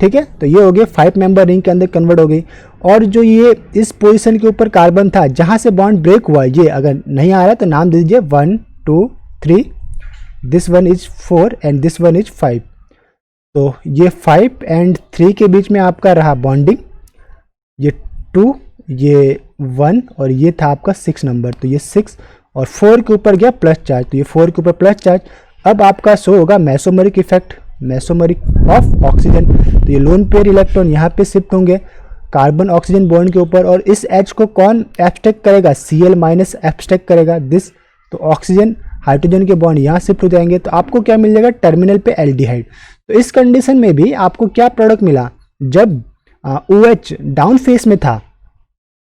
ठीक है, तो ये हो गया 5 मेंबर रिंग के अंदर कन्वर्ट हो गई। और जो ये इस पोजीशन के ऊपर कार्बन था जहाँ से बॉन्ड ब्रेक हुआ, ये अगर नहीं आ रहा तो नाम दे दीजिए 1 2 3, this one is 4 and this one is 5। तो ये 5 एंड 3 के बीच में आपका रहा बॉन्डिंग, ये 2, ये 1 और ये था आपका 6 नंबर, तो ये 6 और 4 के ऊपर गया प्लस चार्ज, तो ये 4 के ऊपर प्लस चार्ज। अब आपका शो होगा मेसोमरिक इफेक्ट, मेसोमरिक ऑफ ऑक्सीजन, तो ये लोन पेयर इलेक्ट्रॉन यहाँ पे शिफ्ट होंगे कार्बन ऑक्सीजन बॉन्ड के ऊपर, और इस H को कौन एब्स्ट्रैक्ट करेगा, Cl माइनस एब्स्ट्रैक्ट करेगा दिस, तो ऑक्सीजन हाइड्रोजन के बॉन्ड यहाँ शिफ्ट हो जाएंगे, तो आपको क्या मिल जाएगा टर्मिनल पे एल्डिहाइड। तो इस कंडीशन में भी आपको क्या प्रोडक्ट मिला, जब OH डाउन फेस में था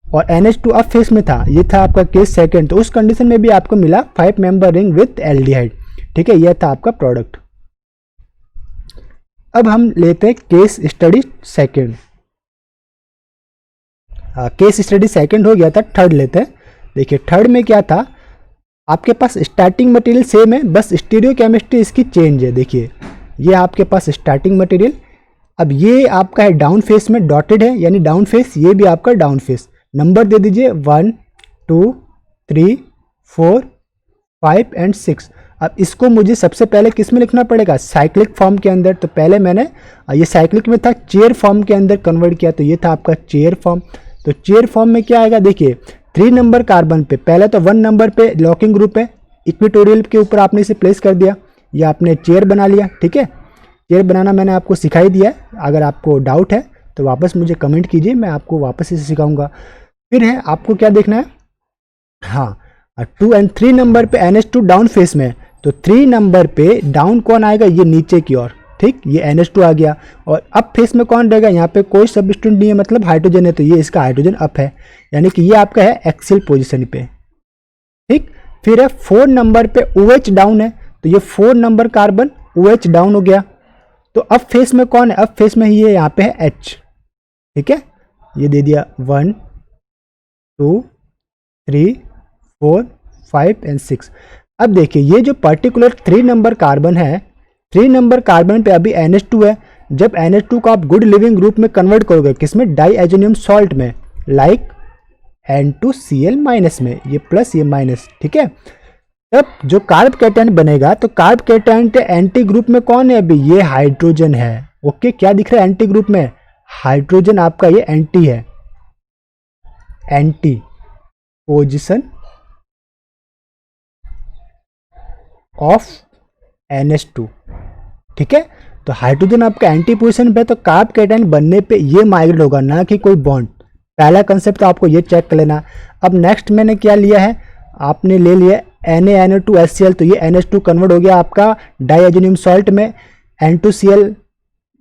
और NH2 अप फेस में था, ये था आपका केस सेकंड, तो उस कंडीशन में भी आपको मिला 5 मेंबर रिंग विथ एल्डिहाइड। ठीक है, यह था आपका प्रोडक्ट। अब हम लेते हैं case study second. Case study second हो गया था, थर्ड लेते हैं। देखिए थर्ड में क्या था, आपके पास स्टार्टिंग मटेरियल सेम है, बस स्टीरियोकेमिस्ट्री इसकी चेंज है। देखिए ये आपके पास स्टार्टिंग मटेरियल, अब ये आपका है डाउन फेस में डॉटेड है, यानी डाउन फेस, ये भी आपका डाउन फेस। नंबर दे दीजिए 1 2 3 4 5 एंड 6। अब इसको मुझे सबसे पहले किस में लिखना पड़ेगा, साइक्लिक फॉर्म के अंदर। तो पहले मैंने ये साइक्लिक में था, चेयर फॉर्म के अंदर कन्वर्ट किया, तो ये था आपका चेयर फॉर्म। तो चेयर फॉर्म में क्या आएगा, देखिए 3 नंबर कार्बन पे पहले तो 1 नंबर पे लॉकिंग ग्रुप है, इक्वेटोरियल के ऊपर आपने इसे प्लेस कर दिया, या आपने चेयर बना लिया। ठीक है, चेयर बनाना मैंने आपको सिखाई दिया है, अगर आपको डाउट है तो वापस मुझे कमेंट कीजिए, मैं आपको वापस इसे सिखाऊंगा। फिर है आपको क्या देखना है, हाँ 2 एंड 3 नंबर पे NH2 डाउन फेस में, तो 3 नंबर पे डाउन कौन आएगा, ये नीचे की ओर। ठीक, ये NH2 आ गया, और अप फेस में कौन रहेगा, यहाँ पे कोई सब्स्टिट्यूट नहीं है, मतलब हाइड्रोजन है, तो ये इसका हाइड्रोजन अप है, यानी कि ये आपका है एक्सियल पोजीशन पे। ठीक, फिर है 4 नंबर पे OH डाउन है, तो ये 4 नंबर कार्बन OH डाउन हो गया, तो अप फेस में कौन है, अप फेस में ये यहाँ पे है H। ठीक है, ये दे दिया 1 2 3 4 5 एंड 6। अब देखिए ये जो पर्टिकुलर 3 नंबर कार्बन है, 3 नंबर कार्बन पे अभी NH2 है, जब NH2 को आप गुड लिविंग ग्रुप में कन्वर्ट करोगे, किसमें, डाईएजोनियम सॉल्ट में, लाइक N2Cl माइनस में, ये प्लस ये माइनस। ठीक है, तब जो कार्ब कैटायन बनेगा, तो कार्ब कैटायन के एंटी ग्रुप में कौन है, अभी ये हाइड्रोजन है। ओके, क्या दिख रहा है एंटी ग्रुप में, हाइड्रोजन आपका ये एंटी है, एंटी पोजीशन ऑफ NH2। ठीक है, तो हाइड्रोजन आपका एंटी पोजीशन पे, तो कार्ब कैटायन बनने पे ये माइग्रेट होगा, ना कि कोई बॉन्ड। पहला कंसेप्ट तो आपको ये चेक कर लेना। अब नेक्स्ट मैंने क्या लिया है, आपने ले लिया NaNO2HCl, तो ये NH2 कन्वर्ट हो गया आपका डाईएजोनियम सॉल्ट में, N2Cl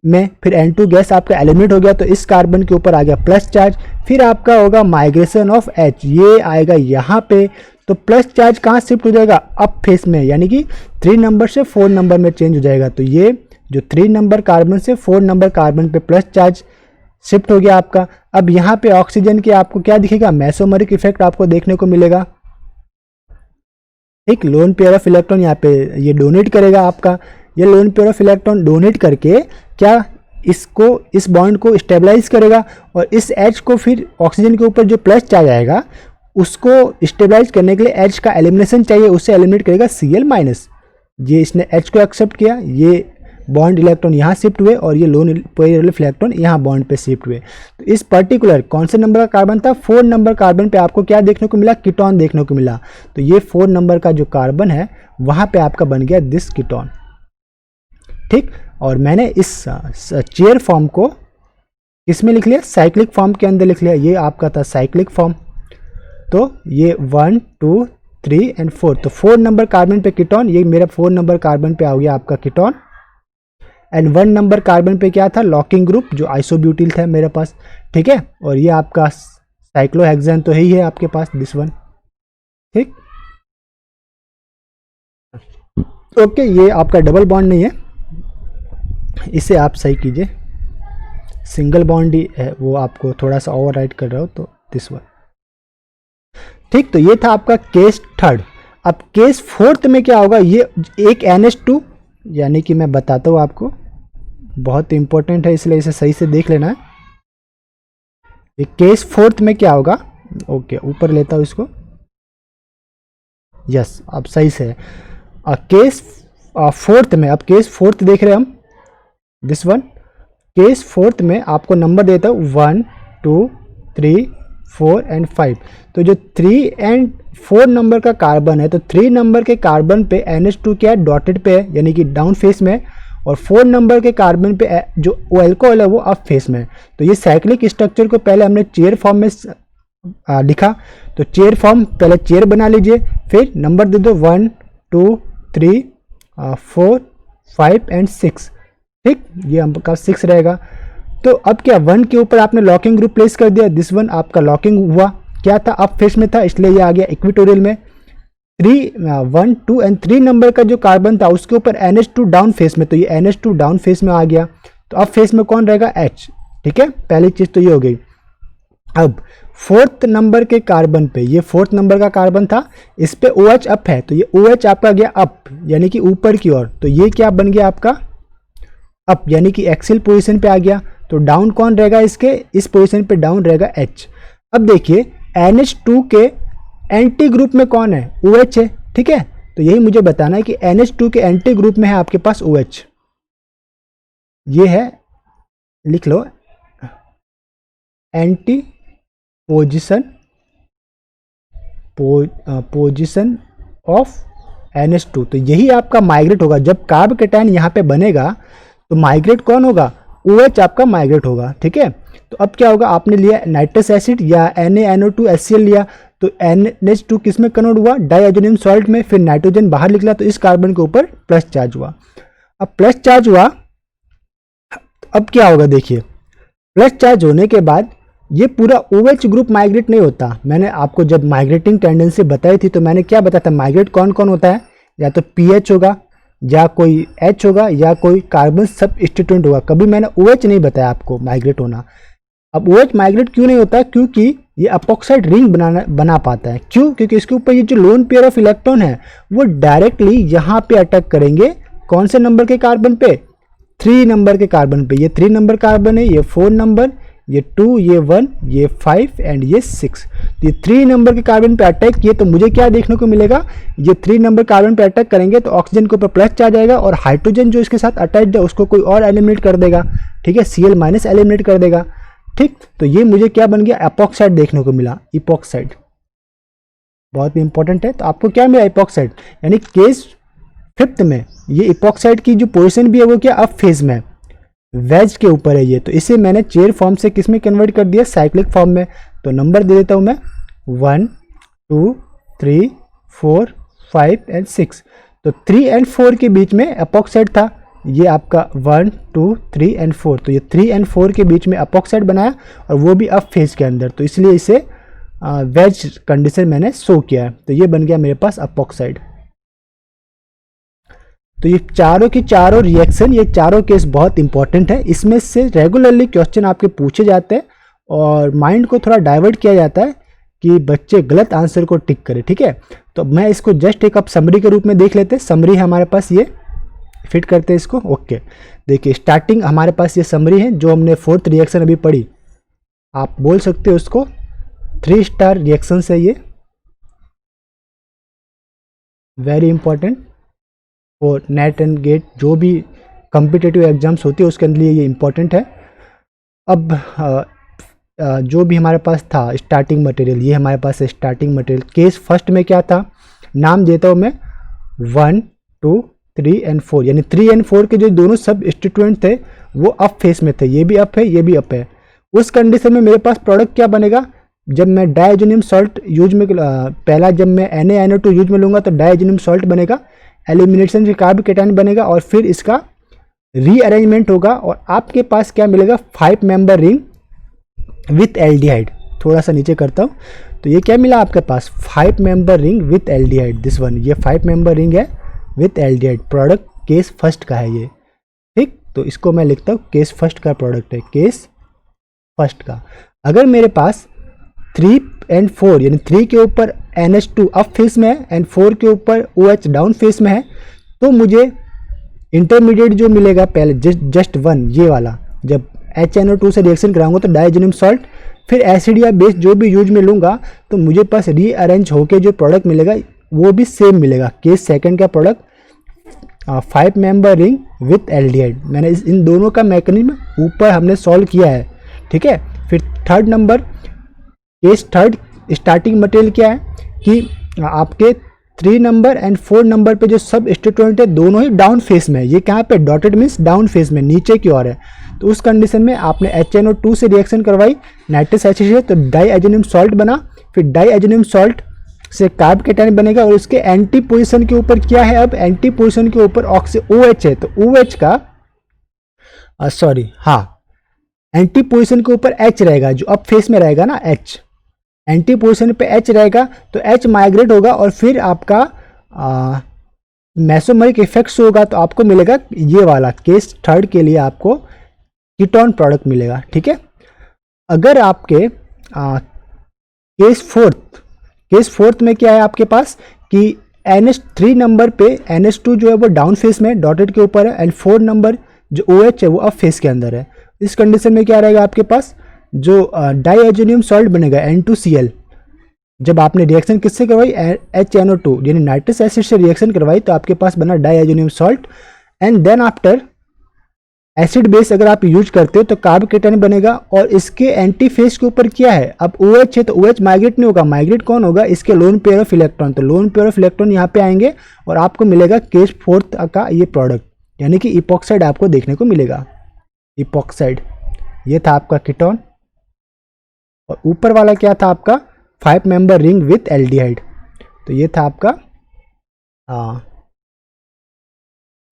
में, फिर N2 गैस आपका एलिमिनेट हो गया, तो इस कार्बन के ऊपर आ गया प्लस चार्ज। फिर आपका होगा माइग्रेशन ऑफ H, ये आएगा यहाँ पे, तो प्लस चार्ज कहाँ शिफ्ट हो जाएगा, अप फेस में, यानी कि 3 नंबर से 4 नंबर में चेंज हो जाएगा। तो ये जो 3 नंबर कार्बन से 4 नंबर कार्बन पे प्लस चार्ज शिफ्ट हो गया आपका। अब यहाँ पे ऑक्सीजन के आपको क्या दिखेगा, मेसोमरिक इफेक्ट आपको देखने को मिलेगा। एक लोन पेयर ऑफ इलेक्ट्रॉन यहाँ पे ये डोनेट करेगा आपका, ये lone pair of electron donate करके क्या इसको, इस बॉन्ड को स्टेबलाइज करेगा, और इस H को फिर ऑक्सीजन के ऊपर जो प्लस चार्ज आएगा उसको स्टेबलाइज करने के लिए H का एलिमिनेशन चाहिए, उससे एलिमिनेट करेगा Cl माइनस। ये इसने H को एक्सेप्ट किया, ये बॉन्ड इलेक्ट्रॉन यहाँ शिफ्ट हुए, और ये लोन पेयर ऑफ इलेक्ट्रॉन यहाँ बॉन्ड पे शिफ्ट हुए। तो इस पर्टिकुलर कौन से नंबर का कार्बन था, 4 नंबर कार्बन पे आपको क्या देखने को मिला, कीटोन देखने को मिला। तो ये 4 नंबर का जो कार्बन है वहाँ पे आपका बन गया दिस कीटोन। ठीक, और मैंने इस चेयर फॉर्म को किसमें लिख लिया, साइक्लिक फॉर्म के अंदर लिख लिया, ये आपका था साइक्लिक फॉर्म। तो ये 1 2 3 एंड 4, तो 4 नंबर कार्बन पे कीटोन, ये मेरा 4 नंबर कार्बन पे आ गया आपका कीटोन, एंड 1 नंबर कार्बन पे क्या था, लॉकिंग ग्रुप जो आइसोब्यूटिल था मेरे पास। ठीक है, और ये आपका साइक्लोहेक्सेन तो ही है आपके पास, दिस वन। ठीक, ओके, ये आपका डबल बॉन्ड नहीं है, इसे आप सही कीजिए, सिंगल बॉन्ड ही है, वो आपको थोड़ा सा ओवरराइड कर रहा हो, तो दिस वन। ठीक, तो ये था आपका केस थर्ड। अब केस फोर्थ में क्या होगा, ये एक NH2, यानी कि मैं बताता हूँ आपको, बहुत इंपॉर्टेंट है, इसलिए इसे सही से देख लेना है। ये केस फोर्थ में क्या होगा, ओके ऊपर लेता हूँ इसको, यस अब सही से है। केस फोर्थ में, अब केस फोर्थ देख रहे हैं हम, दिस वन। केस फोर्थ में आपको नंबर देता हूँ 1 2 3 4 एंड 5। तो जो 3 एंड 4 नंबर का कार्बन है, तो 3 नंबर के कार्बन पे NH2 क्या है, डॉटेड पे है, यानी कि डाउन फेस में है, और 4 नंबर के कार्बन पे जो अल्कोहल है वो अप फेस में है। तो ये साइक्लिक स्ट्रक्चर को पहले हमने चेयर फॉर्म में लिखा, तो चेयर फॉर्म पहले चेयर बना लीजिए, फिर नंबर दे दो 1 2 3 4 5 एंड 6, ठीक, ये आपका 6 रहेगा। तो अब क्या 1 के ऊपर आपने लॉकिंग ग्रुप प्लेस कर दिया, दिस वन आपका लॉकिंग हुआ, क्या था अप फेस में था, इसलिए ये आ गया इक्वेटोरियल में। 1 2 एंड 3 नंबर का जो कार्बन था उसके ऊपर NH2 डाउन फेस में, तो ये NH2 डाउन फेस में आ गया। तो अब फेस में कौन रहेगा, H, ठीक है, पहली चीज तो ये हो गई। अब 4th नंबर के कार्बन पे, ये 4th नंबर का कार्बन था, इस पे OH अप है, तो ये OH आपका गया अप, यानी कि ऊपर की ओर, तो ये क्या बन गया आपका अप, यानी कि एक्सिल पोजीशन पे आ गया। तो डाउन कौन रहेगा इसके, इस पोजीशन पे डाउन रहेगा H। अब देखिए NH2 के एंटी ग्रुप में कौन है, OH है, ठीक है, तो यही मुझे बताना है कि NH2 के एंटी ग्रुप में है आपके पास OH, ये है, लिख लो एंटी पोजीशन ऑफ NH2। तो यही आपका माइग्रेट होगा, जब कार्ब कैटायन यहाँ पे बनेगा तो माइग्रेट कौन होगा, OH आपका माइग्रेट होगा, ठीक है। तो अब क्या होगा, आपने लिया नाइट्रस एसिड या NaNO2 HCl लिया, तो NH2 किस में कन्वर्ट हुआ, डाइअजोनियम सॉल्ट में, फिर नाइट्रोजन बाहर निकला, तो इस कार्बन के ऊपर प्लस चार्ज हुआ। अब प्लस चार्ज हुआ, अब क्या होगा देखिए, प्लस चार्ज होने के बाद ये पूरा OH ग्रुप माइग्रेट नहीं होता। मैंने आपको जब माइग्रेटिंग टेंडेंसी बताई थी तो मैंने क्या बताया था, माइग्रेट कौन कौन होता है, या तो pH होगा, या कोई H होगा, या कोई कार्बन सबस्टिट्यूएंट होगा, कभी मैंने OH नहीं बताया आपको माइग्रेट होना। अब OH माइग्रेट क्यों नहीं होता, क्योंकि ये अपोक्साइड रिंग बना पाता है, क्यों, क्योंकि इसके ऊपर ये जो लोन पेयर ऑफ इलेक्ट्रॉन है वो डायरेक्टली यहाँ पे अटैक करेंगे, कौन से नंबर के कार्बन पे, 3 नंबर के कार्बन पे। ये 3 नंबर कार्बन है, ये 4 नंबर, ये 2, ये 1, ये 5 एंड ये 6। ये 3 नंबर के कार्बन पे अटैक किए, तो मुझे क्या देखने को मिलेगा, ये 3 नंबर कार्बन पे अटैक करेंगे तो ऑक्सीजन के ऊपर प्लस चार्ज आएगा, और हाइड्रोजन जो इसके साथ अटैच है उसको कोई और एलिमिनेट कर देगा, ठीक है, Cl माइनस एलिमिनेट कर देगा, ठीक। तो ये मुझे क्या बन गया, एपॉक्साइड देखने को मिला, इपॉक्साइड, बहुत इंपॉर्टेंट है। तो आपको क्या मिला, इपॉक्साइड, यानी केस 5th में ये इपॉक्साइड की जो पोजीशन भी है वो क्या अप फेज में है, वेज के ऊपर है ये, तो इसे मैंने चेयर फॉर्म से किस में कन्वर्ट कर दिया, साइक्लिक फॉर्म में। तो नंबर दे देता हूं मैं 1 2 3 4 5 एंड 6। तो 3 एंड 4 के बीच में एपॉक्साइड था, ये आपका 1 2 3 एंड 4, तो ये 3 एंड 4 के बीच में एपॉक्साइड बनाया, और वो भी अप फेज के अंदर, तो इसलिए इसे वेज कंडीशन मैंने शो किया है। तो ये बन गया मेरे पास अपोक्साइड। तो ये चारों की चारों रिएक्शन, ये चारों केस बहुत इंपॉर्टेंट है, इसमें से रेगुलरली क्वेश्चन आपके पूछे जाते हैं और माइंड को थोड़ा डाइवर्ट किया जाता है कि बच्चे गलत आंसर को टिक करें, ठीक है। तो मैं इसको जस्ट एक अब समरी के रूप में देख लेते हैं। समरी है हमारे पास, ये फिट करते हैं इसको, ओके। देखिए स्टार्टिंग हमारे पास ये समरी है जो हमने 4th रिएक्शन अभी पढ़ी, आप बोल सकते हो उसको 3 स्टार रिएक्शन है ये, वेरी इंपॉर्टेंट और नेट एंड गेट जो भी कॉम्पिटिटिव एग्जाम्स होती है उसके अंदर ये इंपॉर्टेंट है। अब जो भी हमारे पास था स्टार्टिंग मटेरियल, ये हमारे पास है स्टार्टिंग मटेरियल। केस फर्स्ट में क्या था, नाम देता हूँ मैं 1 2 3 एंड 4, यानी 3 एंड 4 के जो दोनों सब स्टिट्यूएंट थे वो अप फेस में थे, ये भी अप है ये भी अप है। उस कंडीशन में मेरे पास प्रोडक्ट क्या बनेगा, जब मैं डाइअजोनियम सॉल्ट यूज में पहला जब मैं NaNO2 यूज में लूँगा तो डाइअजोनियम सॉल्ट बनेगा, एलिमिनेशन से कार्ब कैटायन बनेगा और फिर इसका रीअरेंजमेंट होगा और आपके पास क्या मिलेगा 5 मेंबर रिंग विथ एल्डिहाइड। थोड़ा सा नीचे करता हूँ तो ये क्या मिला आपके पास 5 member ring with aldehyde, this one, ये 5 मेंबर रिंग है with aldehyde. Product case first का है ये, ठीक। तो इसको मैं लिखता हूँ केस फर्स्ट का प्रोडक्ट है, केस फर्स्ट का। अगर मेरे पास 3 एंड 4 यानी 3 के ऊपर NH2 अप फेस में है एंड 4 के ऊपर OH डाउन फेस में है तो मुझे इंटरमीडिएट जो मिलेगा पहले जस्ट वन, ये वाला, जब HNO2 से रिएक्शन कराऊंगा तो डाइजेनियम सॉल्ट, फिर एसिड या बेस जो भी यूज में लूँगा तो मुझे पास रीअरेंज होके जो प्रोडक्ट मिलेगा वो भी सेम मिलेगा। केस सेकंड का product 5 member ring with aldehyde. मैंने इन दोनों का मैकेनिज्म ऊपर हमने सॉल्व किया है, ठीक है। फिर third number, case third, starting material क्या है कि आपके 3 नंबर एंड 4 नंबर पे जो सब स्टेटमेंट है दोनों ही डाउन फेस में है। ये कहाँ पे डॉटेड मीन्स डाउन फेस में, नीचे की ओर है। तो उस कंडीशन में आपने HNO2 से रिएक्शन करवाई नाइट्रस एसिड से, तो डाइएजेनियम सॉल्ट बना। फिर डाइएजेनियम सॉल्ट से कार्ब कैटायन बनेगा और उसके एंटी पोजीशन के ऊपर क्या है, अब एंटी पोजीशन के ऊपर OH है, तो OH का एंटी पोजीशन के ऊपर H रहेगा, जो अब फेस में रहेगा ना H, एंटी पोजीशन पे H रहेगा तो H माइग्रेट होगा और फिर आपका मेसोमरिक इफेक्ट्स होगा, तो आपको मिलेगा ये वाला। केस थर्ड के लिए आपको कीटोन प्रोडक्ट मिलेगा, ठीक है। अगर आपके केस फोर्थ में क्या है आपके पास कि NH3 नंबर पे NH2 जो है वो डाउन फेस में डॉटेड के ऊपर है एंड 4 नंबर जो OH है वो अप फेस के अंदर है। इस कंडीशन में क्या रहेगा आपके पास, जो डाइएजेनियम सॉल्ट बनेगा N2Cl, जब आपने रिएक्शन किससे करवाई, HNO2 यानी नाइट्रस एसिड से रिएक्शन करवाई तो आपके पास बना diazonium salt. And then after acid base अगर आप यूज करते हो तो कार्ब कैटायन बनेगा और इसके एंटी फेस के ऊपर क्या है, अब OH है तो OH माइग्रेट नहीं होगा, माइग्रेट कौन होगा, इसके लोन पेयर ऑफ इलेक्ट्रॉन, तो लोन पेयर ऑफ इलेक्ट्रॉन यहाँ पे आएंगे और आपको मिलेगा केस फोर्थ का ये प्रोडक्ट, यानी कि इपॉक्साइड आपको देखने को मिलेगा। इपॉक्साइड ये था आपका कीटोन और ऊपर वाला क्या था आपका 5 मेंबर रिंग विथ एल्डिहाइड, तो ये था आपका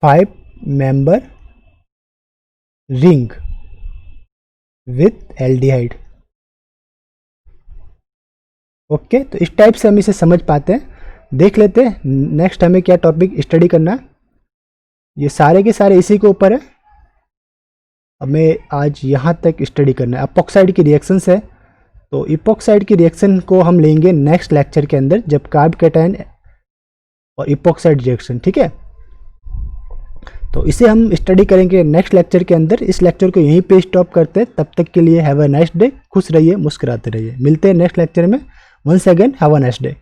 5 member ring with aldehyde. Okay, तो इस टाइप से हम इसे समझ पाते हैं। देख लेते हैं नेक्स्ट हमें क्या टॉपिक स्टडी करना है। ये सारे के सारे इसी के ऊपर है, हमें आज यहाँ तक स्टडी करना है। एपॉक्साइड की रिएक्शंस है, तो इपॉक्साइड की रिएक्शन को हम लेंगे नेक्स्ट लेक्चर के अंदर, जब कार्ब कैटायन और इपॉक्साइड रिएक्शन, ठीक है। तो इसे हम स्टडी करेंगे नेक्स्ट लेक्चर के अंदर। इस लेक्चर को यहीं पे स्टॉप करते हैं, तब तक के लिए हैव अ नाइस डे। खुश रहिए, मुस्कुराते रहिए, मिलते हैं नेक्स्ट लेक्चर में। Once again have a nice day.